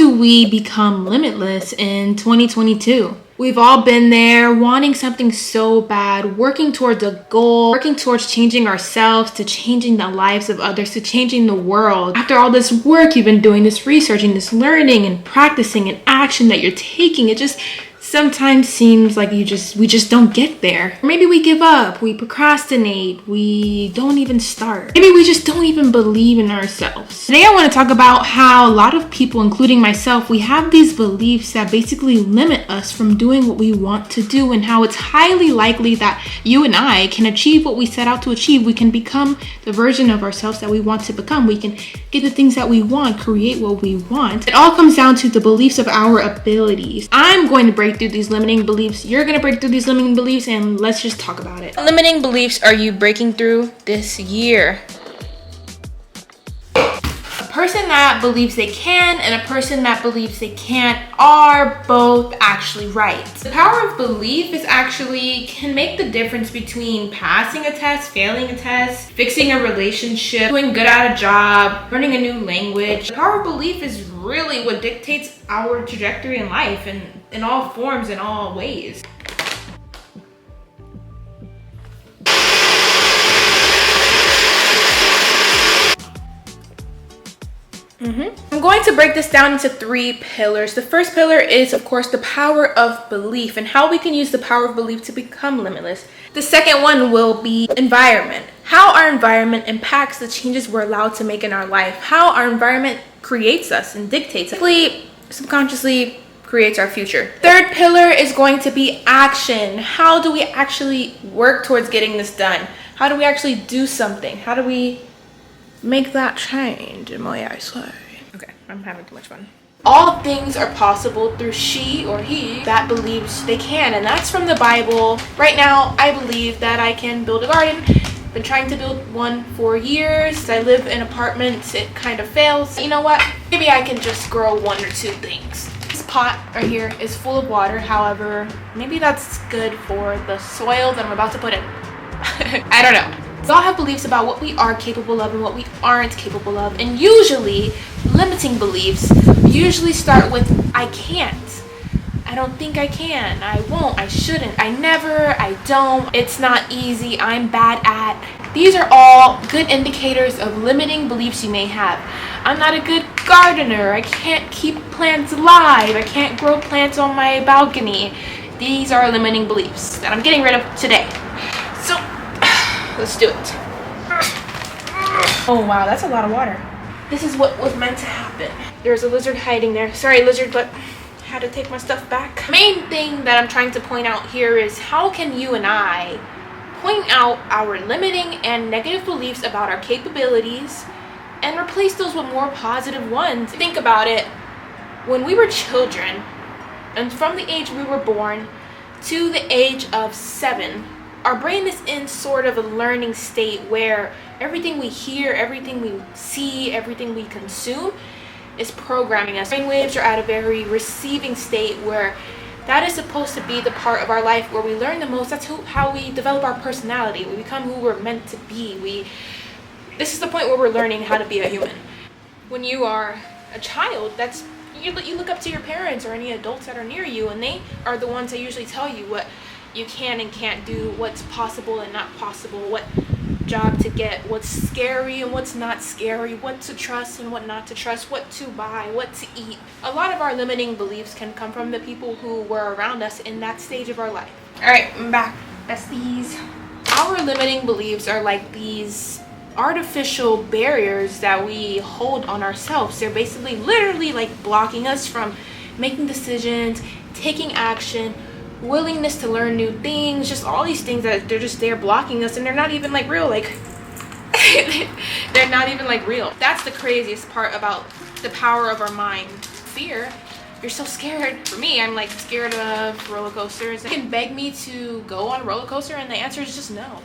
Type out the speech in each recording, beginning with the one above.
do we become limitless in 2022? We've all been there, wanting something so bad, working towards a goal, working towards changing ourselves, to changing the lives of others, to changing the world. After all this work you've been doing, this researching, this learning and practicing and action that you're taking, it just sometimes seems like we just don't get there. Maybe we give up, we procrastinate, we don't even start. Maybe we just don't even believe in ourselves. Today I want to talk about how a lot of people, including myself, we have these beliefs that basically limit us from doing what we want to do, and how it's highly likely that you and I can achieve what we set out to achieve. We can become the version of ourselves that we want to become. We can get the things that we want, create what we want. It all comes down to the beliefs of our abilities. I'm going to break through these limiting beliefs. You're going to break through these limiting beliefs, and let's just talk about it. What limiting beliefs are you breaking through this year? A person that believes they can and a person that believes they can't are both actually right. The power of belief can make the difference between passing a test, failing a test, fixing a relationship, doing good at a job, learning a new language. The power of belief is really what dictates our trajectory in life, and in all forms, in all ways. I'm going to break this down into 3 pillars. The first pillar is, of course, the power of belief and how we can use the power of belief to become limitless. The second one will be environment. How our environment impacts the changes we're allowed to make in our life. How our environment creates us and dictates, subconsciously creates our future. Third pillar is going to be action. How do we actually work towards getting this done? How do we actually do something? How do we make that change in my eyesight? Okay, I'm having too much fun. All things are possible through she or he that believes they can, and that's from the Bible. Right now, I believe that I can build a garden. Been trying to build one for years. I live in apartments, it kind of fails. You know what? Maybe I can just grow 1 or 2 things. This pot right here is full of water, however, maybe that's good for the soil that I'm about to put in. I don't know. We all have beliefs about what we are capable of and what we aren't capable of, and usually limiting beliefs usually start with I can't. I don't think I can. I won't. I shouldn't. I never. I don't. It's not easy. I'm bad at. These are all good indicators of limiting beliefs you may have. I'm not a good gardener. I can't keep plants alive. I can't grow plants on my balcony. These are limiting beliefs that I'm getting rid of today. So, let's do it. Oh wow, that's a lot of water. This is what was meant to happen. There's a lizard hiding there. Sorry, lizard, but I had to take my stuff back. The main thing that I'm trying to point out here is how can you and I point out our limiting and negative beliefs about our capabilities and replace those with more positive ones. Think about it. When we were children, and from the age we were born to the age of 7, our brain is in sort of a learning state where everything we hear, everything we see, everything we consume is programming us. Brain waves are at a very receiving state where that is supposed to be the part of our life where we learn the most. That's how we develop our personality. We become who we're meant to be. This is the point where we're learning how to be a human. When you are a child, you look up to your parents or any adults that are near you, and they are the ones that usually tell you what you can and can't do, what's possible and not possible, what job to get, what's scary and what's not scary, what to trust and what not to trust, what to buy, what to eat. A lot of our limiting beliefs can come from the people who were around us in that stage of our life. All right, I'm back, besties. Our limiting beliefs are like these artificial barriers that we hold on ourselves. They're basically literally like blocking us from making decisions, taking action, willingness to learn new things, just all these things that they're just there blocking us, and they're not even like real. They're not even like real. That's the craziest part about the power of our mind. Fear. You're so scared. For me, I'm like scared of roller coasters. You can beg me to go on a roller coaster and the answer is just no.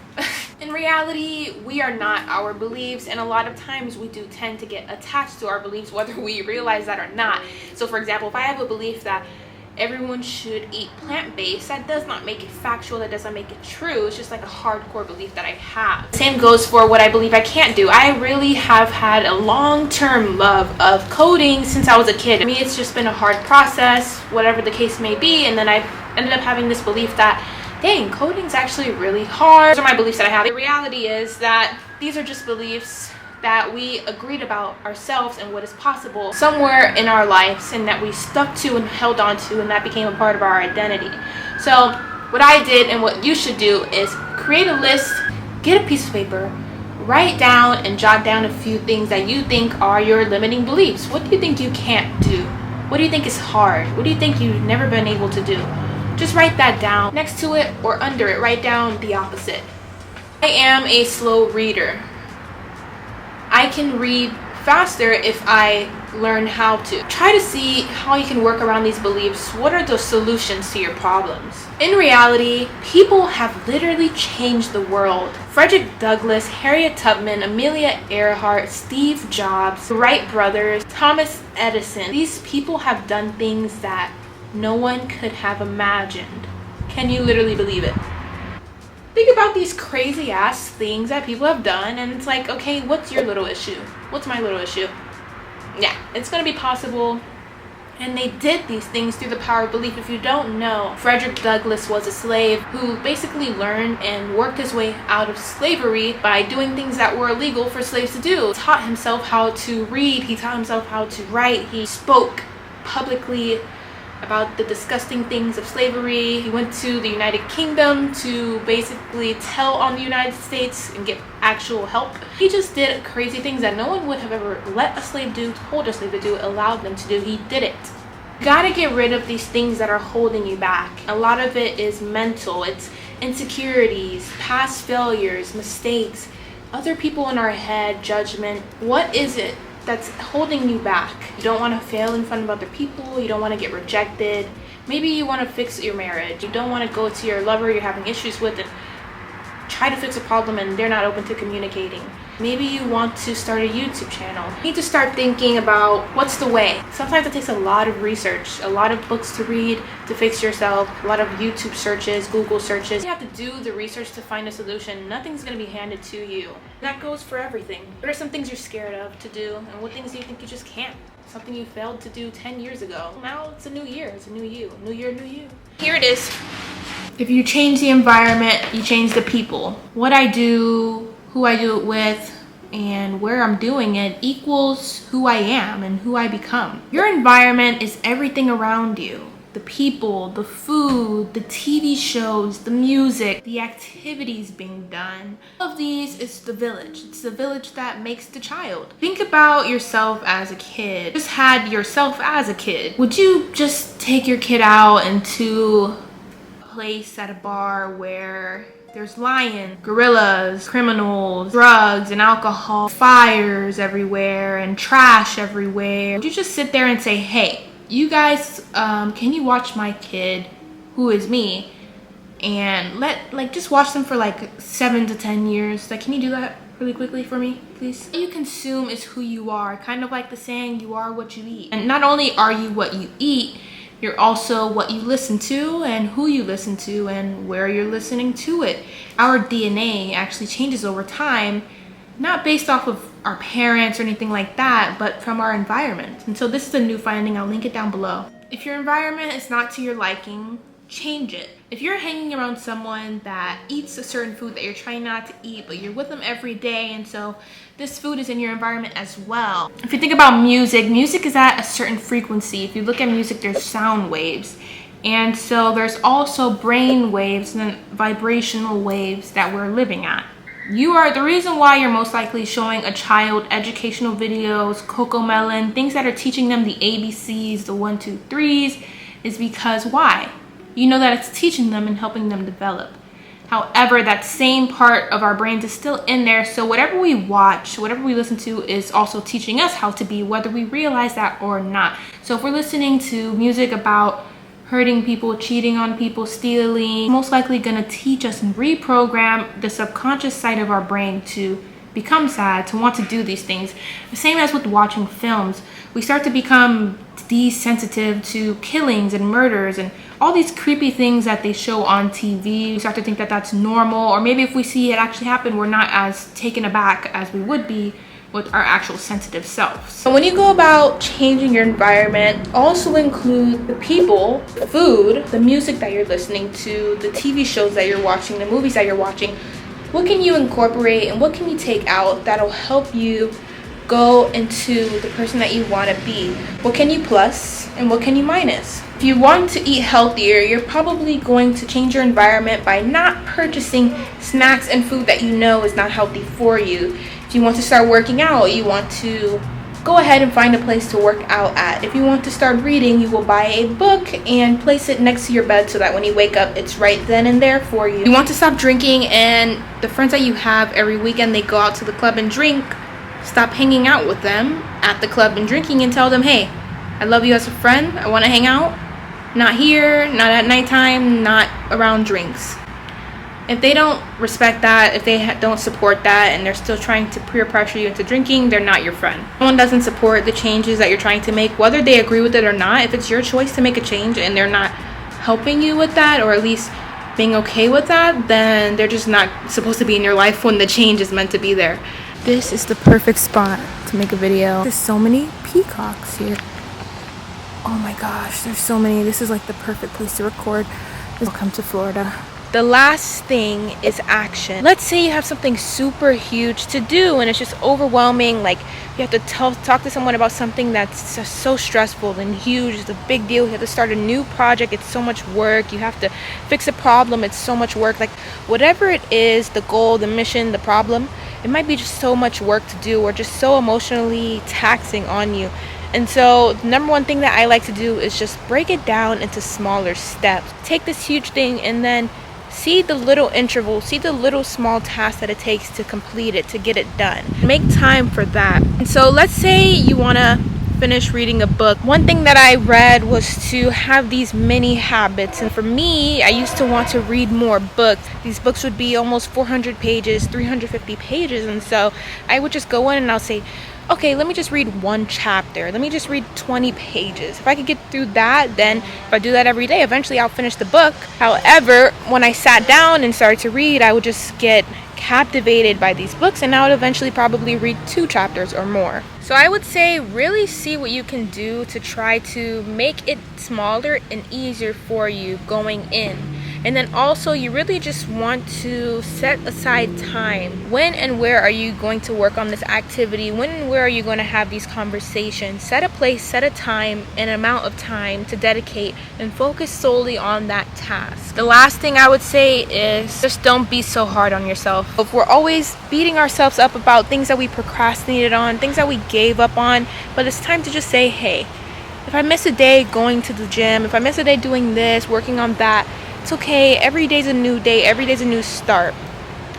In reality, we are not our beliefs, and a lot of times we do tend to get attached to our beliefs whether we realize that or not. So for example, if I have a belief that everyone should eat plant-based, that does not make it factual, that doesn't make it true. It's just like a hardcore belief that I have. Same goes for what I believe I can't do. I really have had a long-term love of coding since I was a kid. For me, it's just been a hard process, whatever the case may be, and then I ended up having this belief that, dang, coding's actually really hard. Those are my beliefs that I have. The reality is that these are just beliefs that we agreed about ourselves and what is possible somewhere in our lives, and that we stuck to and held on to, and that became a part of our identity. So what I did and what you should do is create a list, get a piece of paper, write down and jot down a few things that you think are your limiting beliefs. What do you think you can't do? What do you think is hard? What do you think you've never been able to do? Just write that down. Next to it or under it, write down the opposite. I am a slow reader. I can read faster if I learn how to. Try to see how you can work around these beliefs. What are the solutions to your problems? In reality, people have literally changed the world. Frederick Douglass, Harriet Tubman, Amelia Earhart, Steve Jobs, the Wright brothers, Thomas Edison. These people have done things that no one could have imagined. Can you literally believe it? Think about these crazy ass things that people have done, and it's like, okay, what's your little issue? What's my little issue? Yeah, it's gonna be possible. And they did these things through the power of belief. If you don't know, Frederick Douglass was a slave who basically learned and worked his way out of slavery by doing things that were illegal for slaves to do. He taught himself how to read, he taught himself how to write, he spoke publicly about the disgusting things of slavery. He went to the United Kingdom to basically tell on the United States and get actual help. He just did crazy things that no one would have ever let a slave do, told a slave to do, allowed them to do. He did it. You gotta get rid of these things that are holding you back. A lot of it is mental. It's insecurities, past failures, mistakes, other people in our head, judgment. What is it that's holding you back? You don't want to fail in front of other people. You don't want to get rejected. Maybe you want to fix your marriage. You don't want to go to your lover you're having issues with and try to fix a problem and they're not open to communicating. Maybe you want to start a YouTube channel. You need to start thinking about what's the way. Sometimes it takes a lot of research, a lot of books to read to fix yourself, a lot of YouTube searches, Google searches. You have to do the research to find a solution. Nothing's going to be handed to you. That goes for everything. What are some things you're scared of to do, and what things do you think you just can't? Something you failed to do 10 years ago. Now it's a new year. It's a new you. New year, new you. Here it is. If you change the environment, you change the people. What I do, who I do it with, and where I'm doing it equals who I am and who I become. Your environment is everything around you. The people, the food, the TV shows, the music, the activities being done. All of these is the village. It's the village that makes the child. Think about yourself as a kid. Just had yourself as a kid. Would you just take your kid out into a place at a bar where there's lions, gorillas, criminals, drugs and alcohol, fires everywhere and trash everywhere? Would you just sit there and say, hey, you guys, can you watch my kid, who is me, and just watch them for like 7 to 10 years? Like, can you do that really quickly for me, please? What you consume is who you are. Kind of like the saying, you are what you eat. And not only are you what you eat, you're also what you listen to and who you listen to and where you're listening to it. Our DNA actually changes over time, not based off of our parents or anything like that, but from our environment. And so this is a new finding. I'll link it down below. If your environment is not to your liking, change it. If you're hanging around someone that eats a certain food that you're trying not to eat, but you're with them every day, and so this food is in your environment as well. If you think about music, music is at a certain frequency. If you look at music, there's sound waves. And so there's also brain waves and vibrational waves that we're living at. You are the reason why you're most likely showing a child educational videos, Cocomelon, things that are teaching them the ABCs, the 1, 2, 3s, is because why? You know that it's teaching them and helping them develop. However, that same part of our brains is still in there, so whatever we watch, whatever we listen to is also teaching us how to be, whether we realize that or not. So if we're listening to music about hurting people, cheating on people, stealing, most likely gonna teach us and reprogram the subconscious side of our brain to become sad, to want to do these things. The same as with watching films. We start to become desensitive to killings and murders and all these creepy things that they show on TV. We start to think that that's normal, or maybe if we see it actually happen, we're not as taken aback as we would be with our actual sensitive selves. So when you go about changing your environment, also include the people, the food, the music that you're listening to, the TV shows that you're watching, the movies that you're watching. What can you incorporate and what can you take out that'll help you go into the person that you want to be? What can you plus and what can you minus? If you want to eat healthier, you're probably going to change your environment by not purchasing snacks and food that you know is not healthy for you. If you want to start working out, you want to go ahead and find a place to work out at. If you want to start reading, you will buy a book and place it next to your bed so that when you wake up, it's right then and there for you. You want to stop drinking, and the friends that you have every weekend, they go out to the club and drink. Stop hanging out with them at the club and drinking and tell them, hey, I love you as a friend. I want to hang out. Not here, not at nighttime, not around drinks. If they don't respect that, if they don't support that, and they're still trying to peer pressure you into drinking, they're not your friend. If someone doesn't support the changes that you're trying to make, whether they agree with it or not, if it's your choice to make a change and they're not helping you with that, or at least being okay with that, then they're just not supposed to be in your life when the change is meant to be there. This is the perfect spot to make a video. There's so many peacocks here. Oh my gosh, there's so many. This is like the perfect place to record. Welcome to Florida. The last thing is action. Let's say you have something super huge to do and it's just overwhelming. Like you have to talk to someone about something that's just so stressful and huge. It's a big deal. You have to start a new project. It's so much work. You have to fix a problem. It's so much work. Like whatever it is, the goal, the mission, the problem, it might be just so much work to do or just so emotionally taxing on you. And so the number one thing that I like to do is just break it down into smaller steps. Take this huge thing and then see the little intervals, see the little small tasks that it takes to complete it, to get it done. Make time for that. And so let's say you want to finish reading a book. One thing that I read was to have these mini habits. And for me, I used to want to read more books. These books would be almost 400 pages, 350 pages. And so I would just go in and I'll say, okay, let me just read one chapter. Let me just read 20 pages. If I could get through that, then if I do that every day, eventually I'll finish the book. However, when I sat down and started to read, I would just get captivated by these books, and I would eventually probably read 2 chapters or more. So I would say really see what you can do to try to make it smaller and easier for you going in. And then also you really just want to set aside time. When and where are you going to work on this activity? When and where are you going to have these conversations? Set a place, set a time, an amount of time to dedicate and focus solely on that task. The last thing I would say is just don't be so hard on yourself. If we're always beating ourselves up about things that we procrastinated on, things that we gave up on, but it's time to just say, hey, if I miss a day going to the gym, if I miss a day doing this, working on that, it's okay. Every day's a new day. Every day's a new start.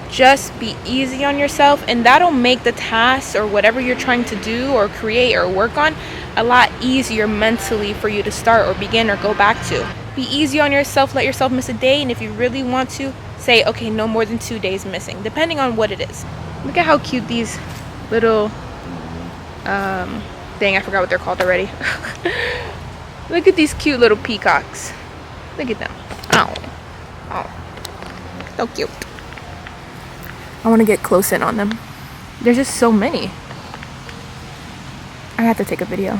Just be easy on yourself, and that'll make the task or whatever you're trying to do or create or work on a lot easier mentally for you to start or begin or go back to. Be easy on yourself. Let yourself miss a day, and if you really want to, say, okay, no more than 2 days missing, depending on what it is. Look at how cute these little dang, I forgot what they're called already. Look at these cute little peacocks. Look at them. Oh, so cute. I want to get close in on them. There's just so many. I have to take a video.